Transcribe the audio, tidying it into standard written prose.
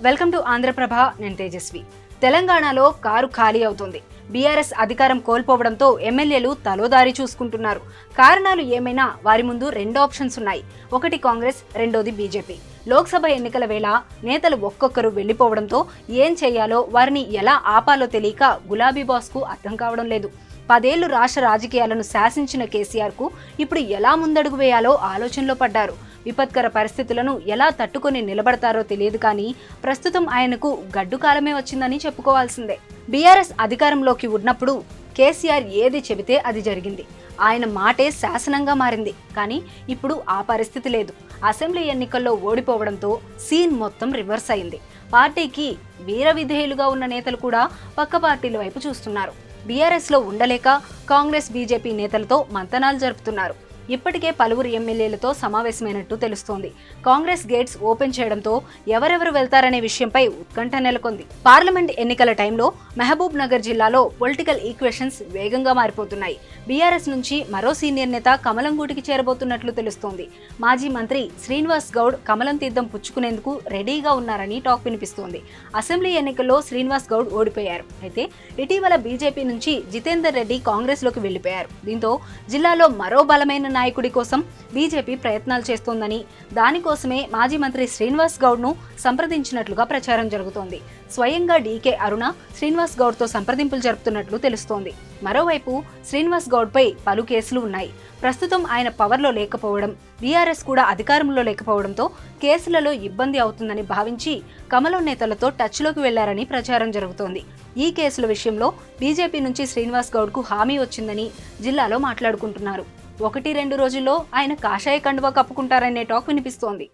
Welcome to Andhraprabha. నేను తేజస్వి. తెలంగాణలో car ఖాళీ అవుతుంది. బీఆర్ఎస్ అధికారం కోల్పోవడంతో ఎమ్మెల్యేలు తలోదారి చూసుకుంటున్నారు. కారణాలు ఏమైనా వారి ముందు రెండు ఆప్షన్స్ ఉన్నాయి. ఒకటి కాంగ్రెస్, రెండోది బీజేపీ. లోక్సభ ఎన్నికల వేళ నేతలు ఒక్కొక్కరు వెళ్లిపోవడంతో ఏం చేయాలో, వారిని ఎలా ఆపాలో తెలియక గులాబీ బాస్కు అర్థం కావడం లేదు. 10 ఏళ్లు రాష్ట్ర రాజకీయాలను శాసించిన కేసీఆర్కు ఇప్పుడు ఎలా ముందడుగు వేయాలో ఆలోచనలో పడ్డారు. విపత్కర పరిస్థితులను ఎలా తట్టుకొని నిలబడతారో తెలియదు, కానీ ప్రస్తుతం ఆయనకు గడ్డు కాలమే వచ్చిందని చెప్పుకోవాల్సిందే. బీఆర్ఎస్ అధికారంలోకి ఉన్నప్పుడు కేసీఆర్ ఏది చెబితే అది జరిగింది. ఆయన మాటే శాసనంగా మారింది. కానీ ఇప్పుడు ఆ పరిస్థితి లేదు. అసెంబ్లీ ఎన్నికల్లో ఓడిపోవడంతో సీన్ మొత్తం రివర్స్ అయింది. పార్టీకి వీర విధేయులుగా ఉన్న నేతలు కూడా పక్క పార్టీల వైపు చూస్తున్నారు. బీఆర్ఎస్లో ఉండలేక కాంగ్రెస్, బీజేపీ నేతలతో మంతనాలు జరుపుతున్నారు. ఇప్పటికే పలువురు ఎమ్మెల్యేలతో సమావేశమైనట్టు తెలుస్తోంది. కాంగ్రెస్ గేట్స్ ఓపెన్ చేయడంతో ఎవరెవరు వెళ్తారనే విషయంపై ఉత్కంఠ నెలకొంది. పార్లమెంట్ ఎన్నికల టైంలో మహబూబ్ నగర్ జిల్లాలో పొలిటికల్ ఈక్వేషన్స్ వేగంగా మారిపోతున్నాయి. బీఆర్ఎస్ నుంచి మరో సీనియర్ నేత కమలం గూటికి చేరబోతున్నట్లు తెలుస్తోంది. మాజీ మంత్రి శ్రీనివాస్ గౌడ్ కమలం తీర్థం పుచ్చుకునేందుకు రెడీగా ఉన్నారని టాక్ వినిపిస్తోంది. అసెంబ్లీ ఎన్నికల్లో శ్రీనివాస్ గౌడ్ ఓడిపోయారు. అయితే ఇటీవల బీజేపీ నుంచి జితేందర్ రెడ్డి కాంగ్రెస్ లోకి వెళ్లిపోయారు. దీంతో జిల్లాలో మరో బలమైన నాయకుడి కోసం బీజేపీ ప్రయత్నాలు చేస్తోందని, దానికోసమే మాజీ మంత్రి శ్రీనివాస్ గౌడ్ ను సంప్రదించినట్లుగా ప్రచారం జరుగుతోంది. స్వయంగా డీకే అరుణ శ్రీనివాస్ గౌడ్ తో సంప్రదింపులు జరుపుతున్నట్లు తెలుస్తోంది. మరోవైపు శ్రీనివాస్ గౌడ్ పై పలు కేసులు ఉన్నాయి. ప్రస్తుతం ఆయన పవర్లో లేకపోవడం, బీఆర్ఎస్ కూడా అధికారంలో లేకపోవడంతో కేసులలో ఇబ్బంది అవుతుందని భావించి కమలం నేతలతో టచ్లోకి వెళ్లారని ప్రచారం జరుగుతోంది. ఈ కేసుల విషయంలో బీజేపీ నుంచి శ్రీనివాస్ గౌడ్ కు హామీ వచ్చిందని జిల్లాలో మాట్లాడుకుంటున్నారు. 1-2 రోజుల్లో ఆయన కాషాయ కండువా కప్పుకుంటారనే టాక్ వినిపిస్తోంది.